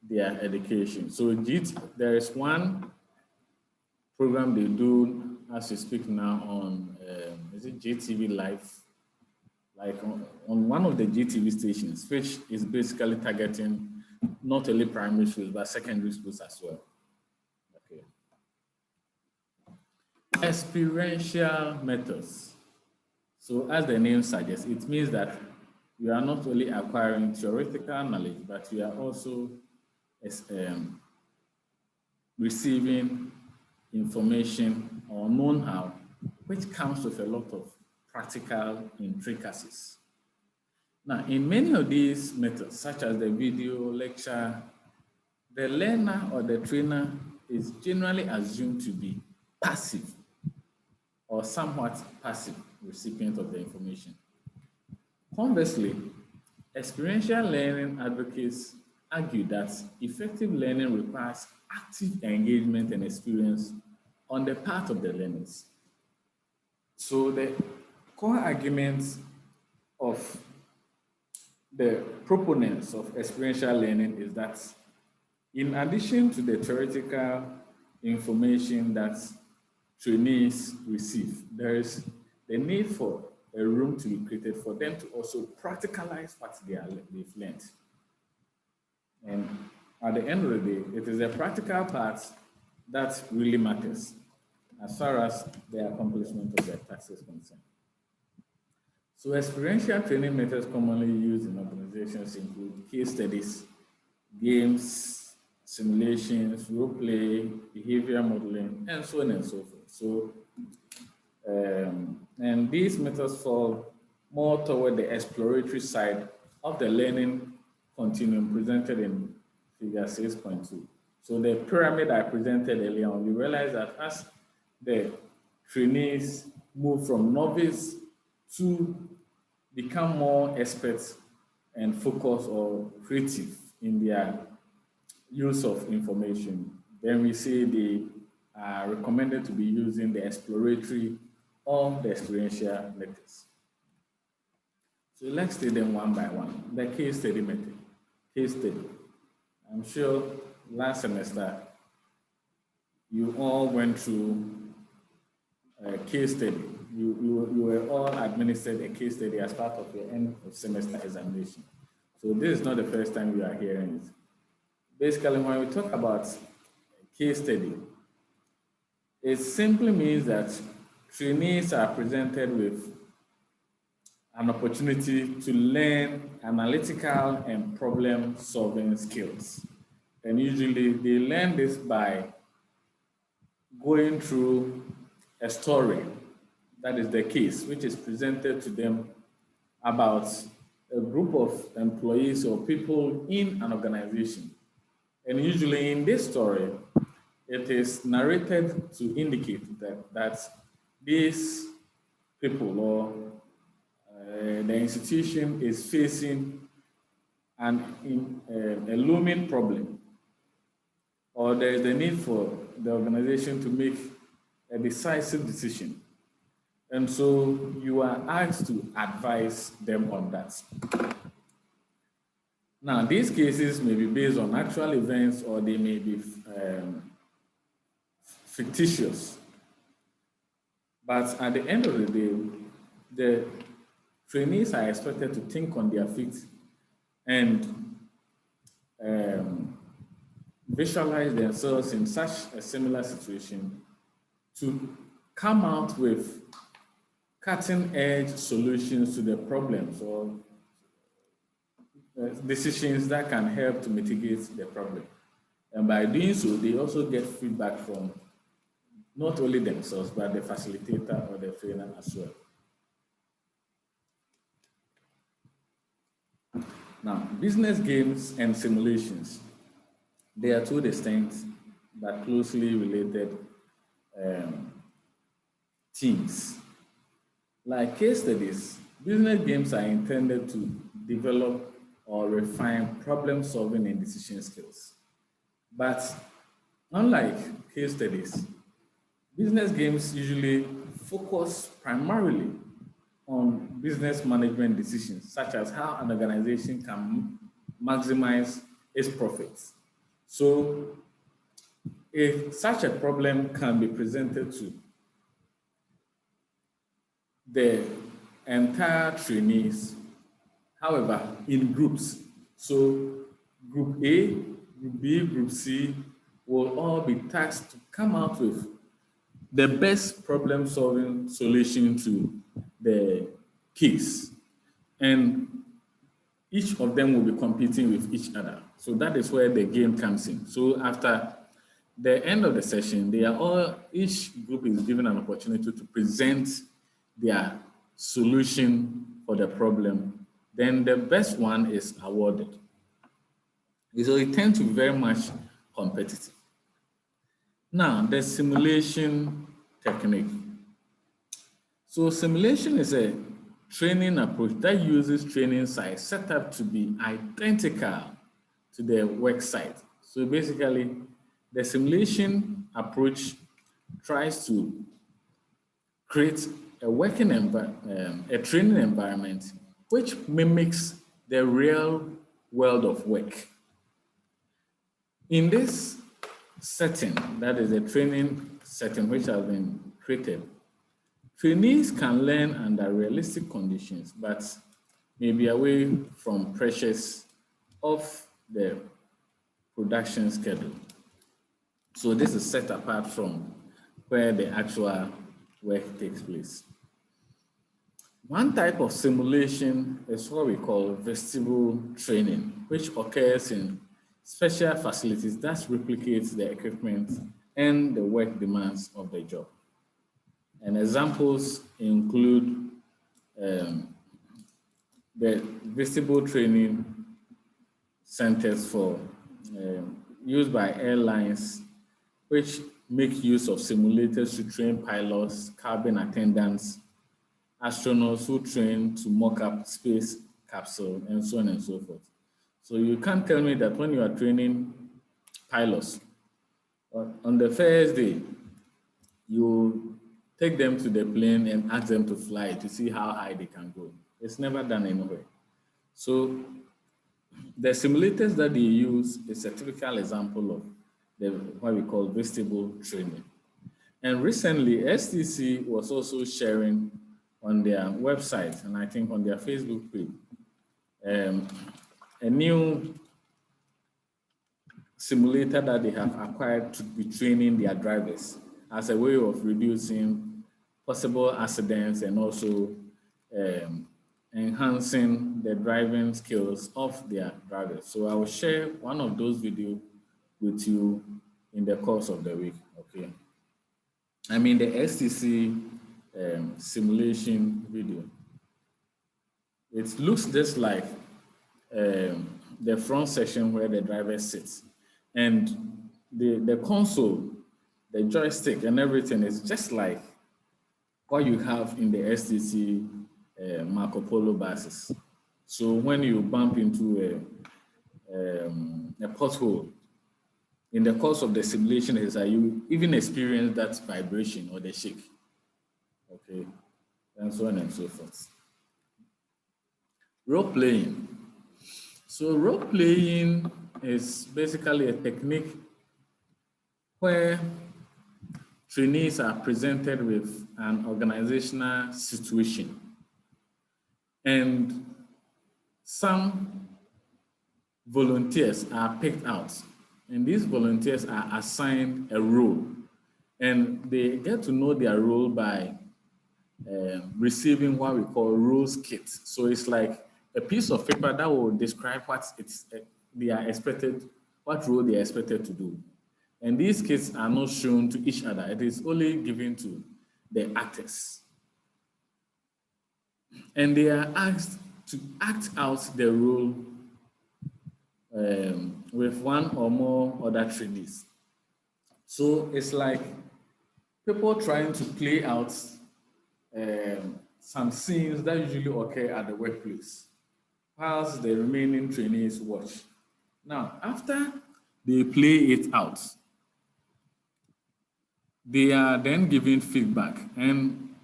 their education. So there is one program they do as we speak now on, is it GTV Live? Like on one of the GTV stations, which is basically targeting not only primary schools, but secondary schools as well. Okay. Experiential methods. So as the name suggests, it means that we are not only acquiring theoretical knowledge, but we are also receiving information or know-how, which comes with a lot of practical intricacies. Now, in many of these methods, such as the video lecture, the learner or the trainer is generally assumed to be passive or somewhat passive recipient of the information. Conversely, experiential learning advocates argue that effective learning requires active engagement and experience on the part of the learners. So the core arguments of the proponents of experiential learning is that in addition to the theoretical information that trainees receive, there is the need for a room to be created for them to also practicalize what they've learned. And at the end of the day, it is the practical part that really matters as far as the accomplishment of their tasks is concerned. So experiential training methods commonly used in organizations include case studies, games, simulations, role play, behavior modeling, and so on and so forth. So, and these methods fall more toward the exploratory side of the learning continuum presented in figure 6.2. So the pyramid I presented earlier on, you realize that as the trainees move from novice to become more experts and focused or creative in their use of information, then we say they are recommended to be using the exploratory or the experiential methods. So let's take them one by one. The case study method. Case study. I'm sure last semester you all went through a case study. You were all administered a case study as part of your end of semester examination. So this is not the first time you are hearing it. Basically, when we talk about case study, it simply means that trainees are presented with an opportunity to learn analytical and problem-solving skills. And usually they learn this by going through a story, that is the case, which is presented to them about a group of employees or people in an organization. And usually in this story, it is narrated to indicate that these people or the institution is facing a looming problem, or there is the need for the organization to make a decisive decision. And so you are asked to advise them on that. Now, these cases may be based on actual events or they may be fictitious. But at the end of the day, the trainees are expected to think on their feet and visualize themselves in such a similar situation to come out with cutting-edge solutions to the problems or decisions that can help to mitigate the problem. And by doing so, they also get feedback from not only themselves, but the facilitator or the trainer as well. Now, business games and simulations, they are two distinct but closely related themes. Like case studies, business games are intended to develop or refine problem-solving and decision skills. But unlike case studies, business games usually focus primarily on business management decisions, such as how an organization can maximize its profits. So if such a problem can be presented to the entire trainees, however, in groups. So group A, group B, group C will all be tasked to come out with the best problem-solving solution to the case. And each of them will be competing with each other. So that is where the game comes in. So after the end of the session, each group is given an opportunity to present their solution for the problem then the best one is awarded. So it tends to be very much competitive. Now, the simulation technique. So simulation is a training approach that uses training sites set up to be identical to the work site. So basically, the simulation approach tries to create a a training environment which mimics the real world of work. In this setting, that is a training setting which has been created, trainees can learn under realistic conditions, but may be away from pressures of the production schedule. So this is set apart from where the actual work takes place. One type of simulation is what we call vestibule training, which occurs in special facilities that replicates the equipment and the work demands of the job. And examples include the vestibule training centers for used by airlines, which make use of simulators to train pilots, cabin attendants, astronauts who train to mock up space capsule, and so on and so forth. So you can't tell me that when you are training pilots, on the first day, you take them to the plane and ask them to fly to see how high they can go. It's never done anywhere. So the simulators that they use is a typical example of what we call vestibule training. And recently, STC was also sharing on their website, and I think on their Facebook page, a new simulator that they have acquired to be training their drivers as a way of reducing possible accidents and also enhancing the driving skills of their drivers. So I will share one of those videos with you in the course of the week, okay? I mean the STC simulation video. It looks just like the front section where the driver sits. And the console, the joystick and everything is just like what you have in the STC Marco Polo buses. So when you bump into a pothole, in the course of the simulation is that you even experience that vibration or the shake, okay, and so on and so forth. Role playing. So role playing is basically a technique where trainees are presented with an organizational situation, and some volunteers are picked out, and these volunteers are assigned a role, and they get to know their role by receiving what we call roles kits. So it's like a piece of paper that will describe what they are expected, what role they are expected to do. And these kits are not shown to each other. It is only given to the actors. And they are asked to act out the role with one or more other trainees. So it's like people trying to play out some scenes that usually occur at the workplace, whilst the remaining trainees watch. Now, after they play it out, they are then given feedback, and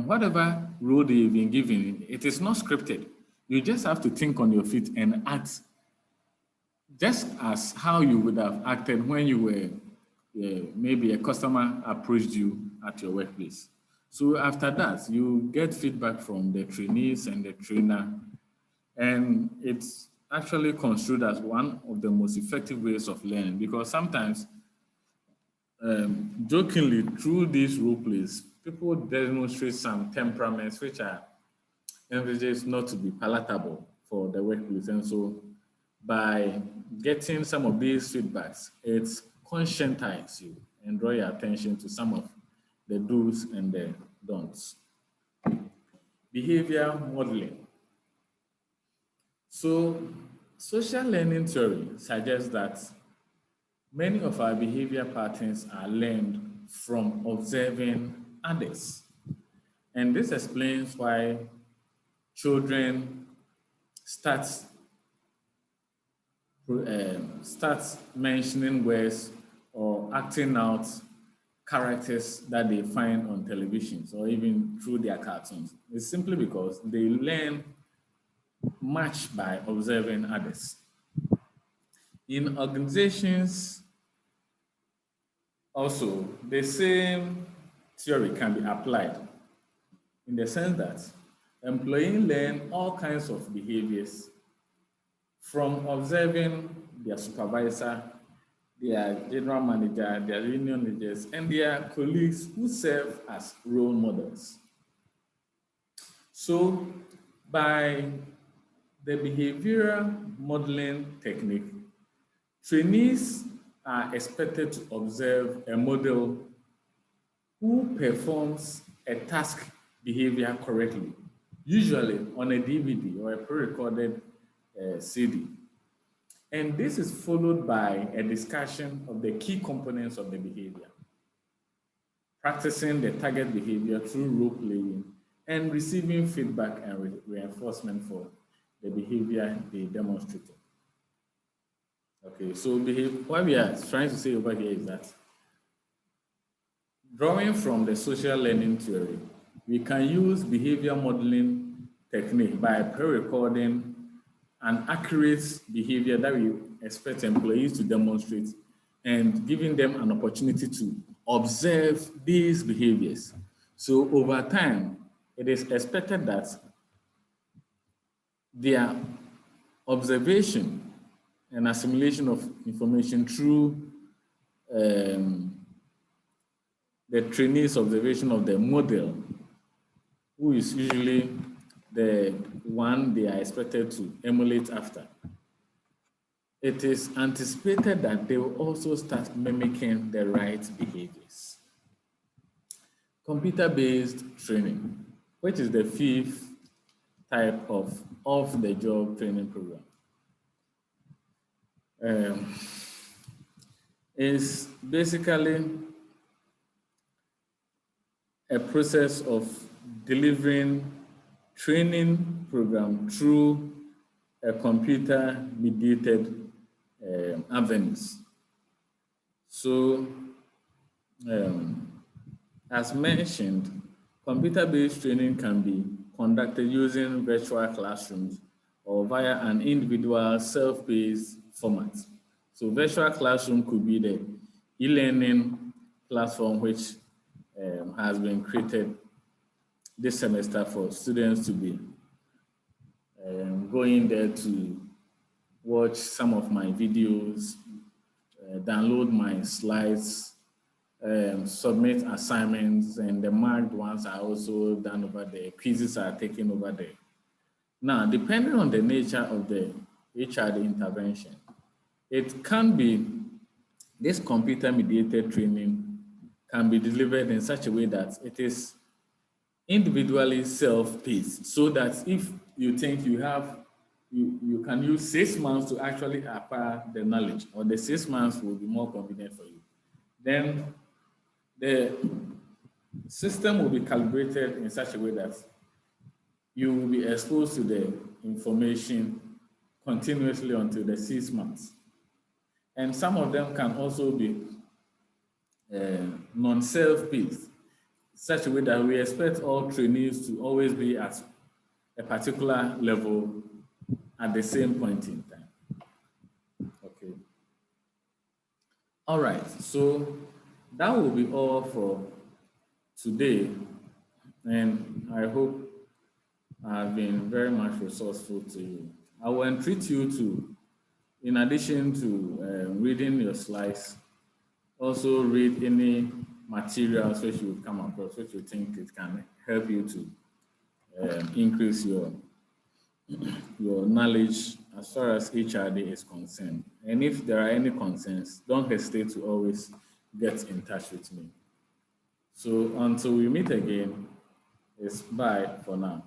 whatever role they've been given, it is not scripted. You just have to think on your feet and act just as how you would have acted when you were maybe a customer approached you at your workplace. So after that, you get feedback from the trainees and the trainer, and it's actually construed as one of the most effective ways of learning, because sometimes, jokingly, through these role plays, people demonstrate some temperaments which are envisaged not to be palatable for the workplace. And so by getting some of these feedbacks, it conscientizes you and draw your attention to some of the do's and the don'ts. Behavior modeling. So social learning theory suggests that many of our behavior patterns are learned from observing others. And this explains why children start mentioning words or acting out characters that they find on televisions or even through their cartoons. It's simply because they learn much by observing others. In organizations, also, the same theory can be applied in the sense that employees learn all kinds of behaviors from observing their supervisor, their general manager, their union leaders, and their colleagues who serve as role models. So, by the behavioral modeling technique, trainees are expected to observe a model who performs a task behavior correctly, usually on a DVD or a pre-recorded CD. And this is followed by a discussion of the key components of the behavior, practicing the target behavior through role playing, and receiving feedback and reinforcement for the behavior they demonstrated. Okay, so what we are trying to say over here is that drawing from the social learning theory, we can use behavior modeling technique by pre-recording an accurate behavior that we expect employees to demonstrate and giving them an opportunity to observe these behaviors. So over time, it is expected that their observation and assimilation of information through the trainee's observation of the model, who is usually the one they are expected to emulate after. It is anticipated that they will also start mimicking the right behaviors. Computer-based training, which is the fifth type of off-the-job training program, is basically a process of delivering training program through a computer-mediated avenues. So, as mentioned, computer-based training can be conducted using virtual classrooms or via an individual self-paced format. So virtual classroom could be the e-learning platform which has been created this semester for students to be going there to watch some of my videos, download my slides, submit assignments, and the marked ones are also done over there. Quizzes are taken over there. Now, depending on the nature of the HRD intervention, it can be, this computer-mediated training can be delivered in such a way that it is individually self-paced, so that if you think you can use 6 months to actually acquire the knowledge, or the 6 months will be more convenient for you, then the system will be calibrated in such a way that you will be exposed to the information continuously until the 6 months. And some of them can also be non-self-paced, such a way that we expect all trainees to always be at a particular level at the same point in time. Okay. All right, so that will be all for today. And I hope I've been very much resourceful to you. I will entreat you to, in addition to reading your slides, also read any materials which you come across, which you think it can help you to increase your knowledge as far as HRD is concerned. And if there are any concerns, don't hesitate to always get in touch with me. So until we meet again, it's bye for now.